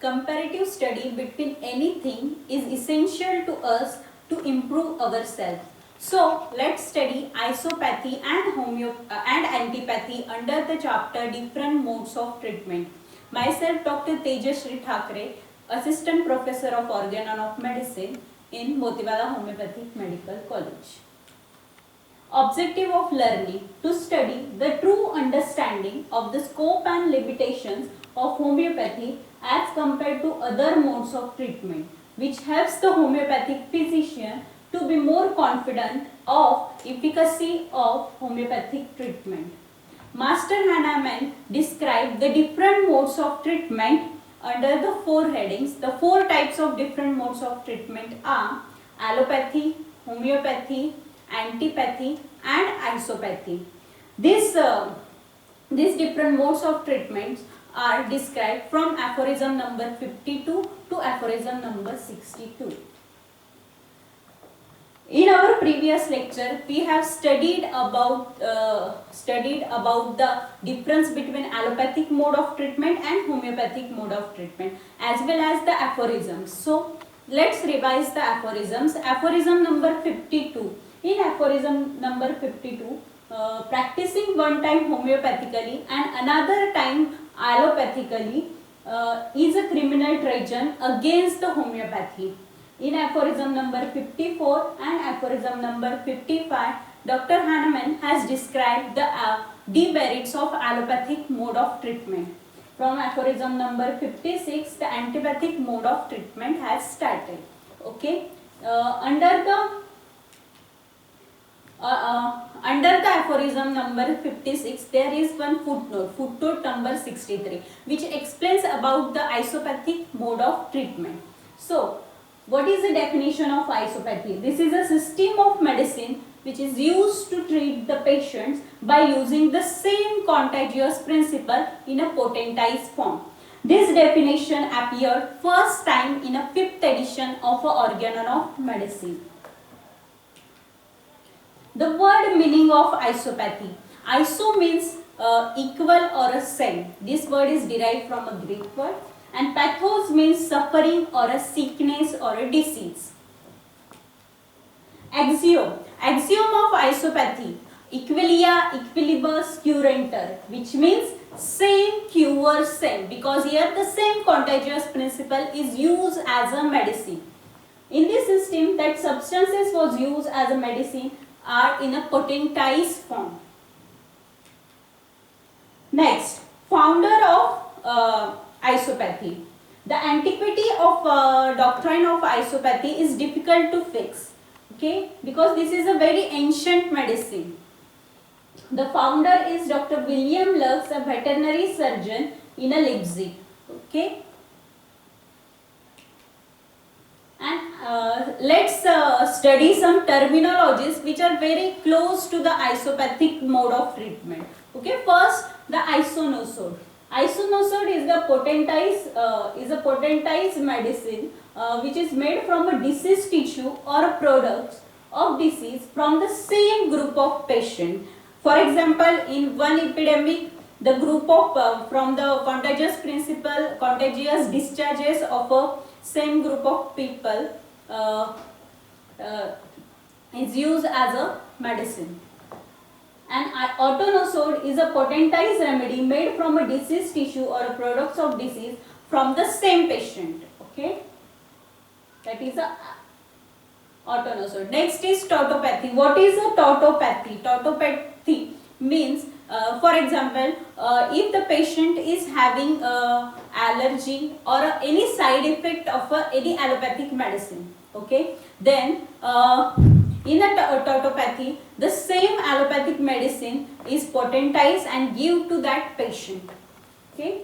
comparative study between anything is essential to us to improve ourselves. So let's study isopathy and antipathy under the chapter different modes of treatment. Myself Dr. Tejashree Thakre, Assistant Professor of Organ and of Medicine in Motiwala Homeopathic Medical College. Objective of learning: to study the true understanding of the scope and limitations of homeopathy as compared to other modes of treatment, which helps the homeopathic physician to be more confident of efficacy of homeopathic treatment. Master Hahnemann described the different modes of treatment under the four headings. The four types of different modes of treatment are allopathy, homeopathy, antipathy and isopathy. These different modes of treatments are described from aphorism number 52 to aphorism number 62. In our previous lecture, we have studied about the difference between allopathic mode of treatment and homeopathic mode of treatment, as well as the aphorisms. So let's revise the aphorisms. Aphorism number 52. In aphorism number 52, practicing one time homeopathically and another time allopathically is a criminal treason against the homeopathy. In aphorism number 54 and aphorism number 55, Dr. Hahnemann has described the demerits of allopathic mode of treatment. From aphorism number 56, the antipathic mode of treatment has started. Okay, under the aphorism number 56, there is one footnote number 63, which explains about the isopathic mode of treatment. So, what is the definition of isopathy? This is a system of medicine which is used to treat the patients by using the same contagious principle in a potentized form. This definition appeared first time in a 5th edition of Organon of Medicine. The word meaning of isopathy. Iso means equal or a same. This word is derived from a Greek word. And pathos means suffering or a sickness or a disease. Axiom of isopathy: equilia equilibus curantur, which means same cure same, because here the same contagious principle is used as a medicine. In this system, that substances was used as a medicine are in a potentized form. Next, founder of isopathy. The antiquity of doctrine of isopathy is difficult to fix, okay, because this is a very ancient medicine. The founder is Dr. William Lux, a veterinary surgeon in Leipzig, okay. And let's study some terminologies which are very close to the isopathic mode of treatment. Okay, first the isonosode. Isonosode is a potentized medicine which is made from a diseased tissue or a product of disease from the same group of patient. For example, in one epidemic, the group of from the contagious discharges of a same group of people is used as a medicine. And autonosode is a potentized remedy made from a diseased tissue or a products of disease from the same patient. Okay, that is a autonosode. Next is tautopathy. What is a tautopathy? Tautopathy means, for example, if the patient is having allergy or any side effect of any allopathic medicine, okay, then in a tautopathy, the same allopathic medicine is potentized and give to that patient. Okay,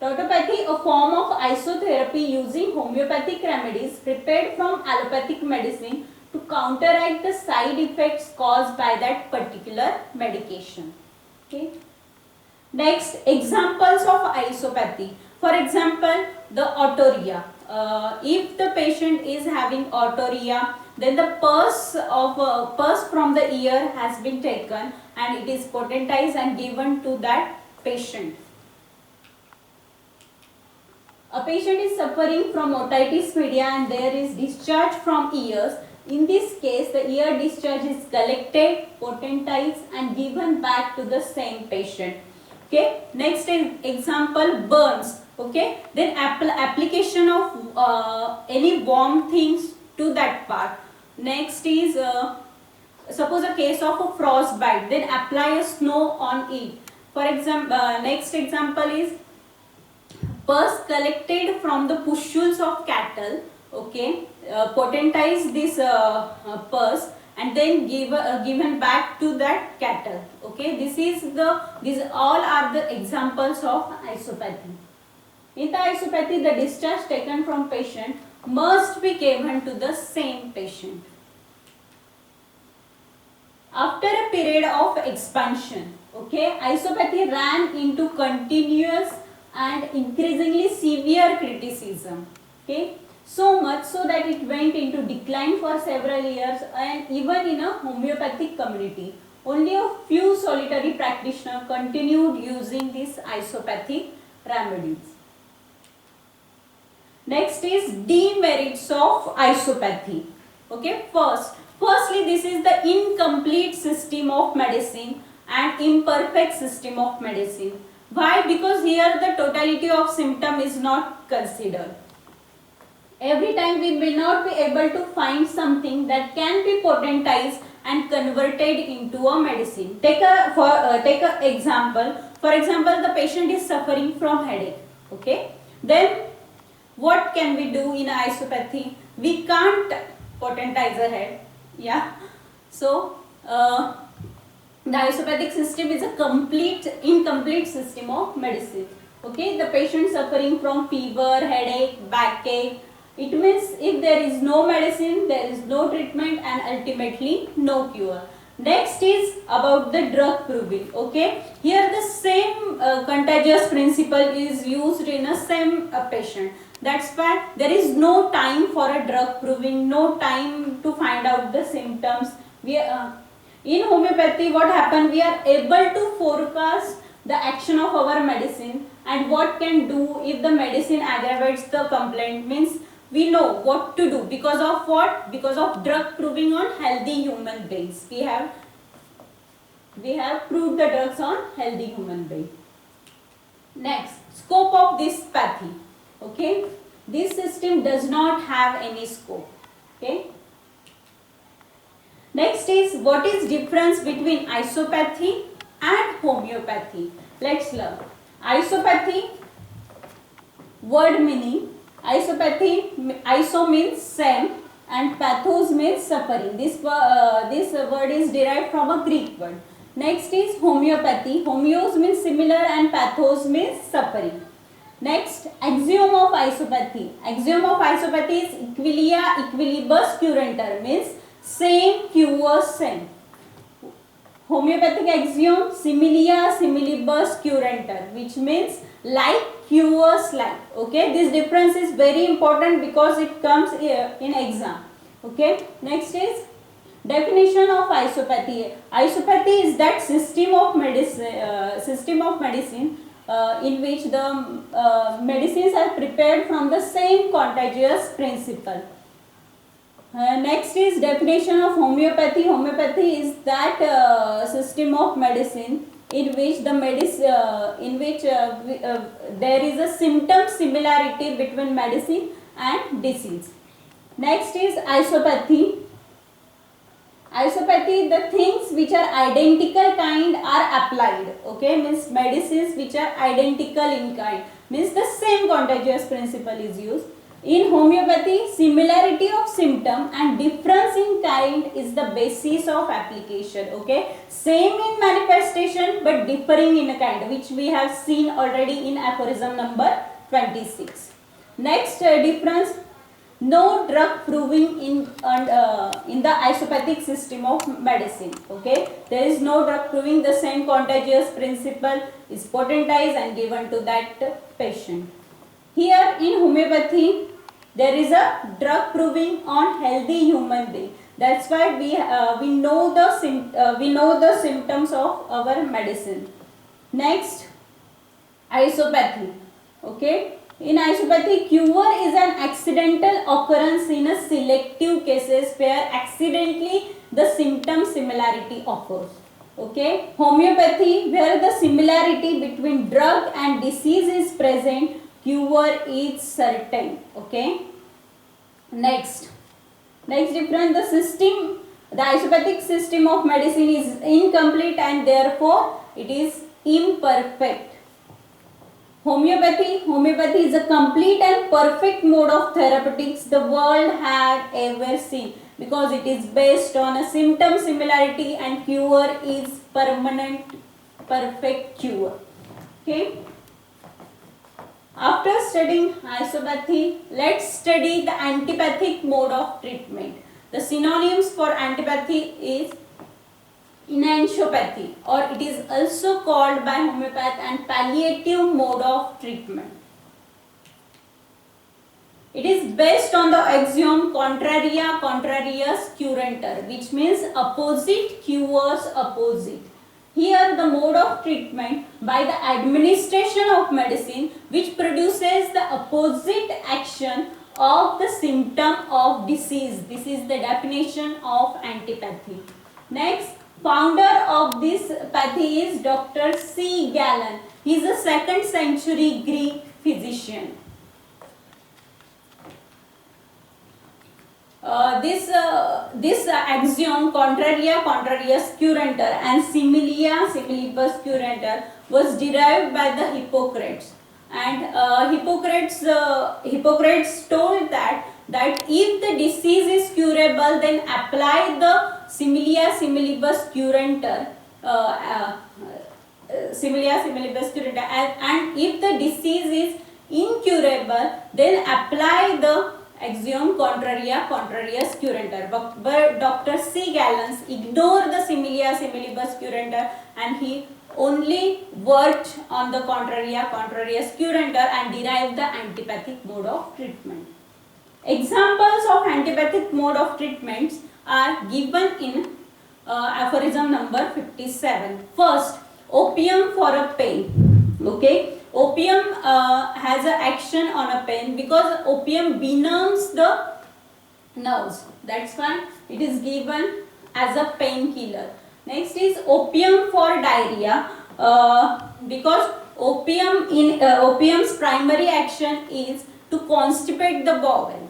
tautopathy, a form of isotherapy using homeopathic remedies prepared from allopathic medicine to counteract the side effects caused by that particular medication. Okay. Next, examples of isopathy. For example, the otorrhea. If the patient is having otorrhea, then the pus from the ear has been taken and it is potentized and given to that patient. A patient is suffering from otitis media and there is discharge from ears. In this case, the ear discharge is collected, potentized and given back to the same patient. Okay. Next example, burns. Okay. Then application of any warm things to that part. Next is suppose a case of a frostbite. Then apply a snow on it. For example, next example is pus collected from the pustules of cattle. Okay, potentize this pus and then given back to that cattle. Okay, these all are the examples of isopathy. In the isopathy, the discharge taken from patient must be given to the same patient. After a period of expansion, okay, isopathy ran into continuous and increasingly severe criticism. Okay, so much so that it went into decline for several years, and even in a homeopathic community, only a few solitary practitioners continued using these isopathic remedies. Next is demerits of isopathy. Okay, firstly, this is the incomplete system of medicine and imperfect system of medicine. Why? Because here the totality of symptom is not considered. Every time we may not be able to find something that can be potentized and converted into a medicine. Take a example. For example, the patient is suffering from headache. Okay, then what can we do in isopathy? We can't potentize a head. Yeah, so the isopathic system is a incomplete system of medicine. Okay, the patient suffering from fever, headache, backache. It means if there is no medicine, there is no treatment and ultimately no cure. Next is about the drug proving. Okay, here the same contagious principle is used in a same patient. That's why there is no time for a drug proving, no time to find out the symptoms. In homeopathy, what happens? We are able to forecast the action of our medicine and what can do if the medicine aggravates the complaint. Means we know what to do because of what? Because of drug proving on healthy human beings. We have proved the drugs on healthy human beings. Next, scope of this pathy. Okay, this system does not have any scope. Okay. Next is what is difference between isopathy and homeopathy. Let's learn. Isopathy, word meaning. Isopathy, iso means same and pathos means suffering. This word is derived from a Greek word. Next is homeopathy. Homeos means similar and pathos means suffering. Next, axiom of isopathy. Axiom of isopathy is equilia equilibus curanter, means same cures same. Homeopathic axiom, similia similibus curanter, which means like cures like. Okay, this difference is very important because it comes here in exam. Okay, next is definition of isopathy. Isopathy is that system of medicine in which the medicines are prepared from the same contagious principle. Next is definition of homeopathy. Homeopathy is that system of medicine in which there is a symptom similarity between medicine and disease. Next is isopathy. Isopathy, the things which are identical kind are applied. Okay, means medicines which are identical in kind, means the same contagious principle is used. In homeopathy, similarity of symptom and difference in kind is the basis of application. Okay, same in manifestation but differing in a kind, which we have seen already in aphorism number 26. Next difference. No drug proving in the isopathic system of medicine. Okay, there is no drug proving. The same contagious principle is potentized and given to that patient. Here in homeopathy, there is a drug proving on healthy human being. That's why we know the symptoms of our medicine. Next, isopathy. Okay. In isopathy, cure is an accidental occurrence in a selective cases where accidentally the symptom similarity occurs. Okay. Homeopathy, where the similarity between drug and disease is present, cure is certain. Okay. Next difference, the isopathic system of medicine is incomplete and therefore it is imperfect. Homeopathy is a complete and perfect mode of therapeutics the world had ever seen because it is based on a symptom similarity and cure is permanent, perfect cure. Okay. After studying isopathy, let's study the antipathic mode of treatment. The synonyms for antipathy is enantiopathy, or it is also called by homeopath and palliative mode of treatment. It is based on the axiom contraria contrarius curantur, which means opposite cures opposite. Here the mode of treatment by the administration of medicine which produces the opposite action of the symptom of disease. This is the definition of antipathy. Next, founder of this pathy is Dr. C. Galen. He is a 2nd century Greek physician. This axiom contraria contrarius curantur and similia similibus curantur was derived by the Hippocrates, and Hippocrates told that if the disease is curable, then apply the similia similibus curantur and if the disease is incurable, then apply the axiom contraria contrarius curantur. But Dr. C. Galen ignored the similia similibus curantur and he only worked on the contraria contrarius curantur and derived the antipathic mode of treatment. Examples of antipathic mode of treatments are given in aphorism number 57. First, opium for a pain. Okay. Opium has an action on a pain because opium benumbs the nerves. That's why it is given as a painkiller. Next is opium for diarrhea because opium's primary action is to constipate the bowel.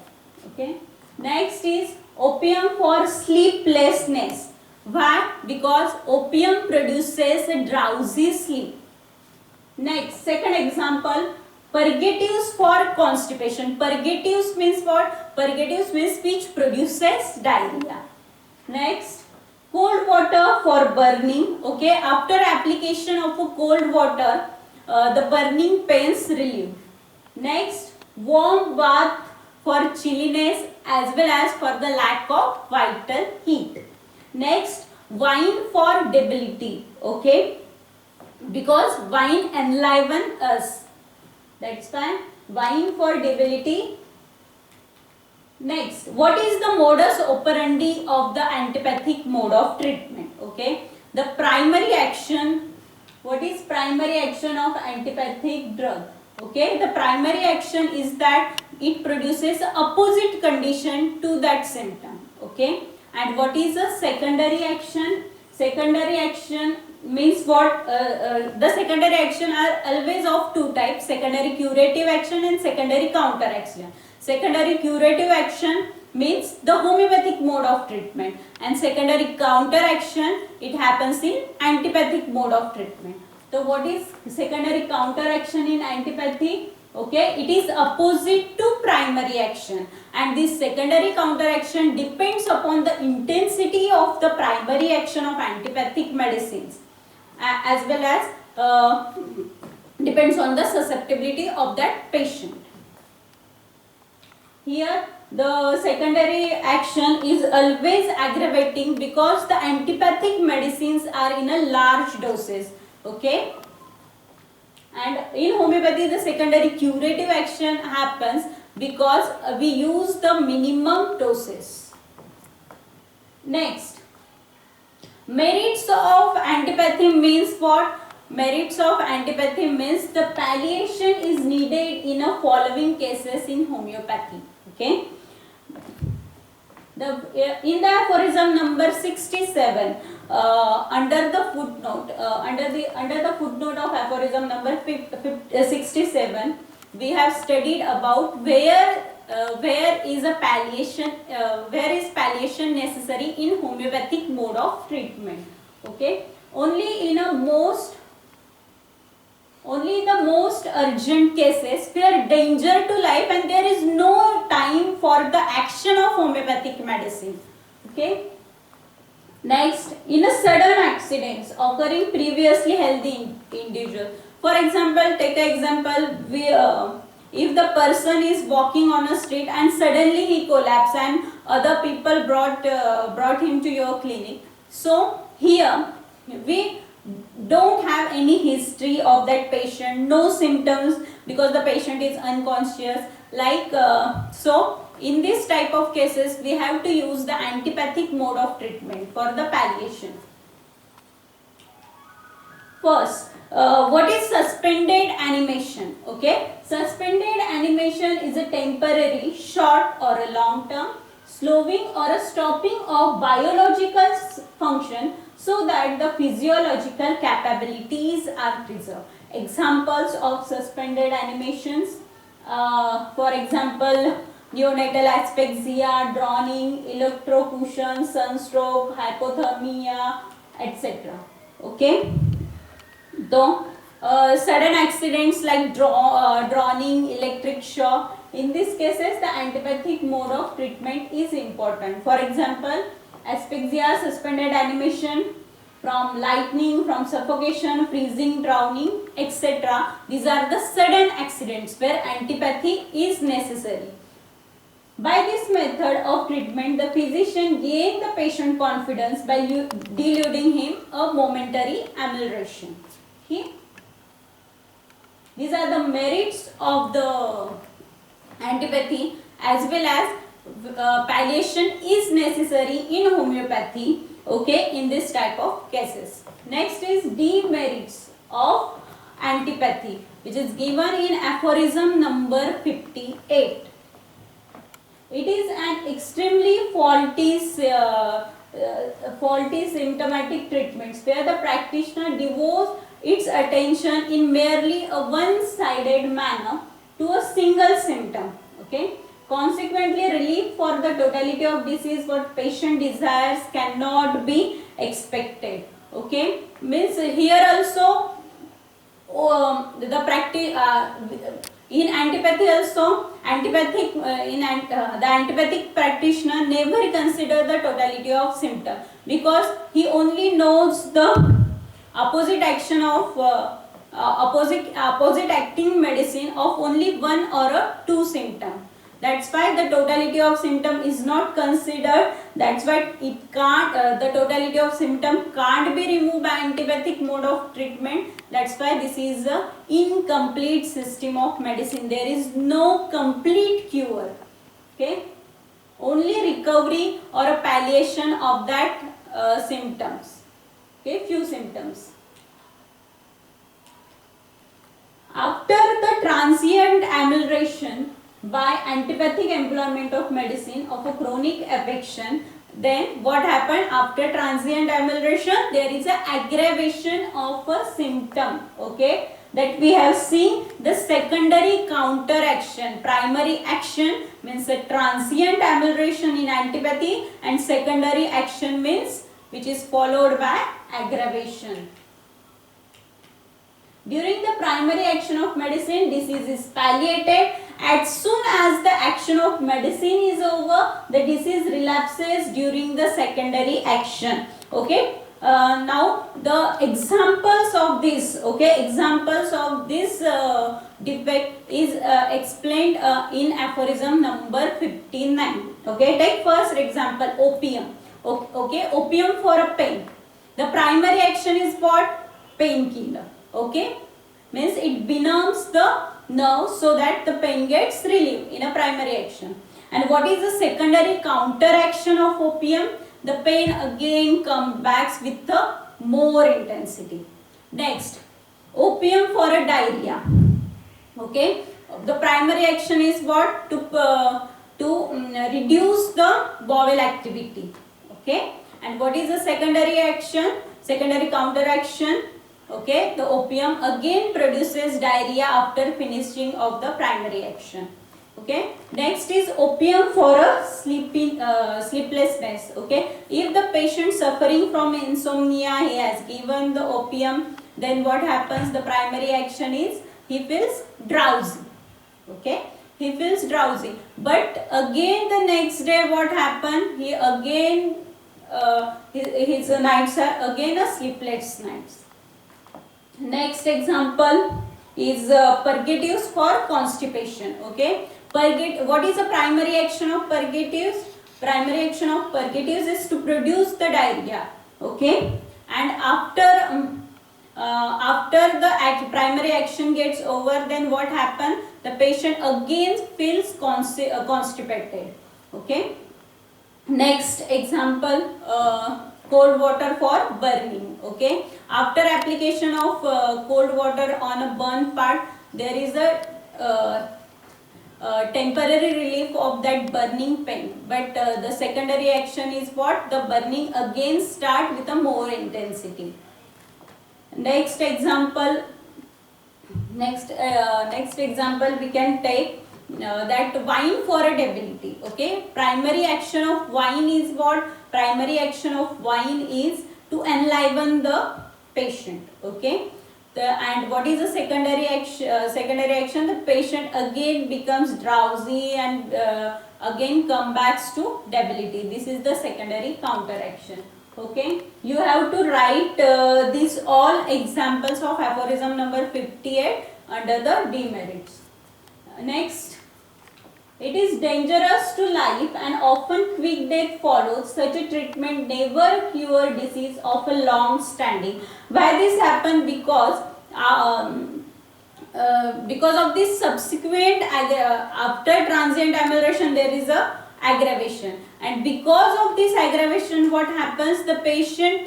Okay. Next is opium for sleeplessness. Why? Because opium produces a drowsy sleep. Next, second example, purgatives for constipation. Purgatives means what? Purgatives means which produces diarrhea. Next, cold water for burning. Okay, after application of a cold water, the burning pains relieved. Next, warm bath for chilliness as well as for the lack of vital heat. Next, wine for debility. Okay. Because wine enliven us. That's why wine for debility. Next, what is the modus operandi of the antipathic mode of treatment? Okay, the primary action. What is primary action of antipathic drug? Okay, the primary action is that it produces opposite condition to that symptom. Okay, and what is the secondary action? Secondary action means what? The secondary action are always of two types: secondary curative action and secondary counter action. Secondary curative action means the homeopathic mode of treatment, and secondary counter action, it happens in antipathic mode of treatment. So what is secondary counter action in antipathy? Okay, it is opposite to primary action, and this secondary counter action depends upon the intensity of the primary action of antipathic medicines as well as depends on the susceptibility of that patient. Here the secondary action is always aggravating because the antipathic medicines are in a large doses. Okay, and in homeopathy the secondary curative action happens because we use the minimum doses. Next, merits of antipathy means what? merits of antipathy means the palliation is needed in a following cases in homeopathy. Okay. In the aphorism number 67, under the footnote of aphorism number 67, we have studied about where is palliation necessary in homeopathic mode of treatment. Okay, only in the most urgent cases where danger to life and there is no time for the action of homeopathic medicine. Okay. Next, in a sudden accidents occurring previously healthy individual. For example, take an example, if the person is walking on a street and suddenly he collapsed and other people brought him to your clinic. So here we don't have any history of that patient, no symptoms because the patient is unconscious. So in this type of cases we have to use the antipathic mode of treatment for the palliation. First, what is suspended animation? Okay, suspended animation is a temporary, short or a long term slowing or a stopping of biological function so that the physiological capabilities are preserved. Examples of suspended animations, for example, neonatal asphyxia, drowning, electrocution, sunstroke, hypothermia, etc. Okay. Though sudden accidents like drowning, electric shock, in these cases the antipathic mode of treatment is important. For example, asphyxia, suspended animation from lightning, from suffocation, freezing, drowning, etc. These are the sudden accidents where antipathy is necessary. By this method of treatment, the physician gains the patient confidence by deluding him a momentary amelioration. Okay. These are the merits of the antipathy, as well as palliation is necessary in homeopathy. Okay, in this type of cases. Next is demerits of antipathy, which is given in aphorism number 58. It is an extremely faulty symptomatic treatments where the practitioner devotes its attention in merely a one-sided manner to a single symptom. Okay. Consequently, relief for the totality of disease what patient desires cannot be expected. Okay. Means here also the practice in antipathy also the antipathic practitioner never consider the totality of symptom because he only knows the opposite action of opposite acting medicine of only one or two symptom. That's why the totality of symptom is not considered. That's why it can't the totality of symptom can't be removed by antipathic mode of treatment. That's why this is a incomplete system of medicine. There is no complete cure. Okay, only recovery or a palliation of that symptoms. Okay, few symptoms. After the transient amelioration by antipathic employment of medicine of a chronic affection, then what happened after transient amelioration? There is an aggravation of a symptom. Okay, that we have seen the secondary counteraction. Primary action means a transient amelioration in antipathy, and secondary action means which is followed by aggravation. During the primary action of medicine, disease is palliated. As soon as the action of medicine is over, the disease relapses during the secondary action. Okay. Now the examples of this, defect is explained in aphorism number 59. Okay. Take first example, opium. Okay. Opium for a pain. The primary action is what? Painkiller. Okay, means it benumbs the nerve so that the pain gets relieved in a primary action. And what is the secondary counteraction of opium? The pain again comes back with the more intensity. Next, Opium for a diarrhea. Okay, the primary action is what? To reduce the bowel activity. Okay, and what is the secondary action? Secondary counteraction. Okay, the opium again produces diarrhea after finishing of the primary action. Okay, next is opium for a sleeplessness. Okay, if the patient suffering from insomnia, he has given the opium, then what happens? The primary action is he feels drowsy. Okay, he feels drowsy, but again the next day what happened? He again his nights are again a sleepless nights. Next example is purgatives for constipation. Okay, what is the primary action of purgatives? Primary action of purgatives is to produce the diarrhea. Okay, and after the primary action gets over, then what happens? The patient again feels constipated. Okay. Next example, cold water for burning. Okay, after application of cold water on a burn part, there is a temporary relief of that burning pain, but the secondary action is what? The burning again start with a more intensity. Next example we can take that wine for a debility. Okay, primary action of wine is what? Primary action of wine is to enliven the patient. Okay, and what is the secondary action? The patient again becomes drowsy and again come back to debility. This is the secondary counteraction. Okay, you have to write these all examples of aphorism number 58 under the demerits. Next, it is dangerous to life and often quick death follows. Such a treatment never cure disease of a long standing. Why this happen? Because of this subsequent after transient amelioration there is a aggravation, and because of this aggravation what happens? The patient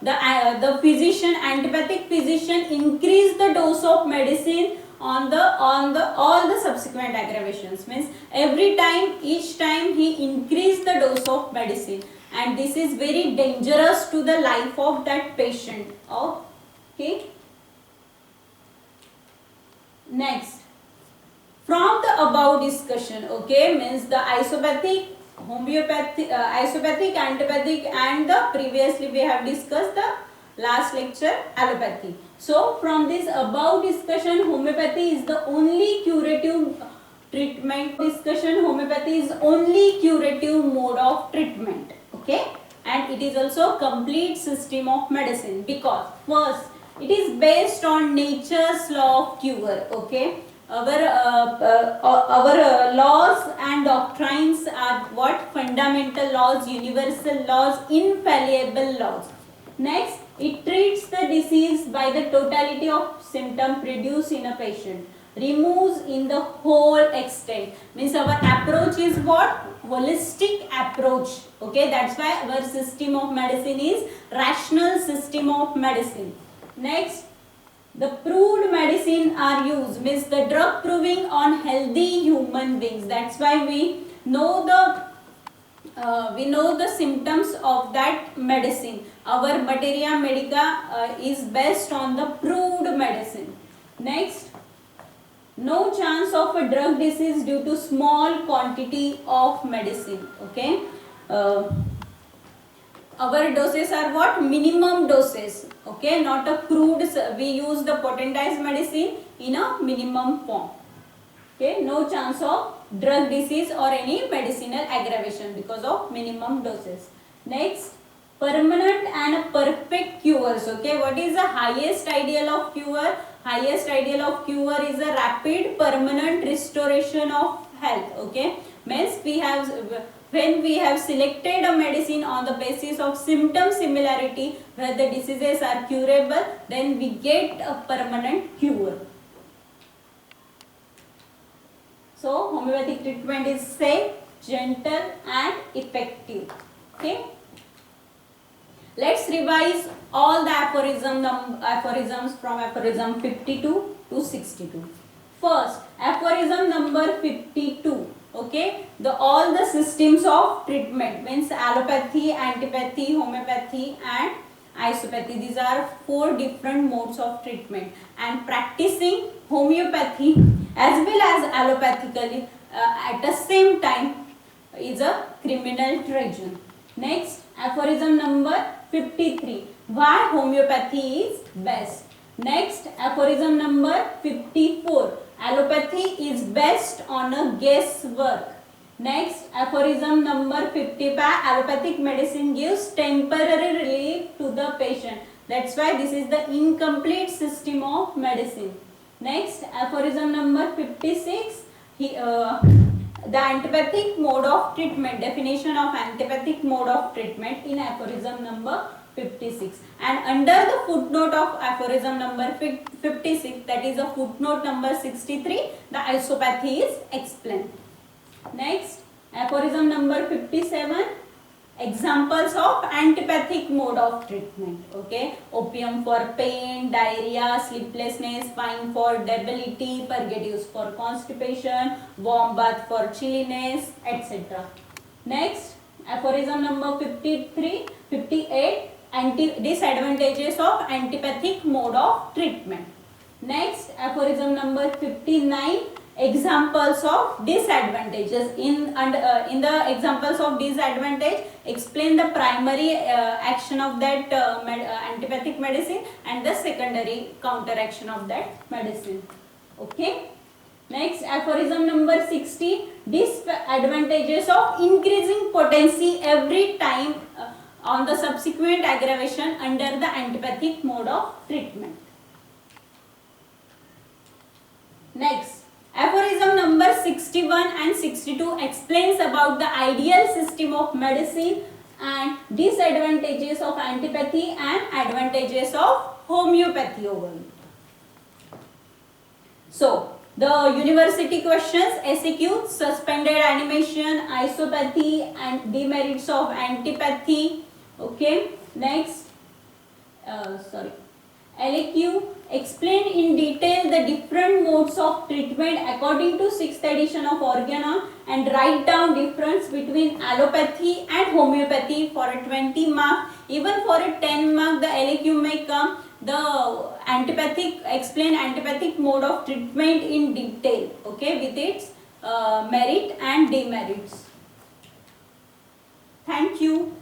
the physician, antibiotic physician increase the dose of medicine on the all the subsequent aggravations. Means each time he increase the dose of medicine, and this is very dangerous to the life of that patient. Okay. Next, from the above discussion, okay, means the isopathic, homeopathic, isopathic, antipathic, and the previously we have discussed the last lecture allopathy. So from this above discussion, homeopathy is the only curative treatment. Homeopathy is only curative mode of treatment. Okay, and it is also complete system of medicine, because first it is based on nature's law of cure. Okay, our laws and doctrines are what? Fundamental laws, universal laws, infallible laws. Next, it treats the disease by the totality of symptom produced in a patient, removes in the whole extent. Means our approach is what? Holistic approach. Okay, that's why our system of medicine is rational system of medicine. Next, the proved medicine are used, means the drug proving on healthy human beings. That's why we know the symptoms of that medicine. Our materia medica is based on the proved medicine. Next, no chance of a drug disease due to small quantity of medicine. Okay, our doses are what? Minimum doses. Okay, not a crude. We use the potentized medicine in a minimum form. Okay, no chance of drug disease or any medicinal aggravation because of minimum doses. Next, permanent and perfect cures. Okay, what is the highest ideal of cure? Highest ideal of cure is a rapid permanent restoration of health. Okay, means when we have selected a medicine on the basis of symptom similarity where the diseases are curable, then we get a permanent cure. So homeopathic treatment is safe, gentle and effective. Okay. Let's revise all the aphorisms from aphorism 52 to 62. First, aphorism number 52. Okay, all the systems of treatment means allopathy, antipathy, homeopathy, and isopathy. These are 4 different modes of treatment, and practicing homeopathy as well as allopathically at the same time is a criminal treason. Next, aphorism number 53. Why homeopathy is best. Next, aphorism number 54. Allopathy is best on a guesswork. Next, aphorism number 55. Allopathic medicine gives temporary relief to the patient. That's why this is the incomplete system of medicine. Next, aphorism number 56. The antipathic mode of treatment, definition of antipathic mode of treatment in aphorism number 56, and under the footnote of aphorism number 56, that is a footnote number 63, the isopathy is explained. Next, aphorism number 57, examples of antipathic mode of treatment. Okay, opium for pain, diarrhea, sleeplessness, wine for debility, purgatives for constipation, warm bath for chilliness, etc. Next, aphorism number 58, disadvantages of antipathic mode of treatment. Next, aphorism number 59, examples of disadvantages. In the examples of disadvantage, explain the primary action of that antipathic medicine and the secondary counteraction of that medicine. Okay. Next, aphorism number 60, disadvantages of increasing potency every time on the subsequent aggravation under the antipathic mode of treatment. Next, aphorism number 61 and 62 explains about the ideal system of medicine and disadvantages of antipathy and advantages of homeopathy overall. So, the university questions, SAQ, suspended animation, isopathy and demerits of antipathy. Okay, next, LAQ, explain in detail the different modes of treatment according to 6th edition of Organon and write down difference between allopathy and homeopathy for a 20 mark. Even for a 10 mark, the LAQ may come. The explain antipathic mode of treatment in detail, okay, with its merit and demerits. Thank you.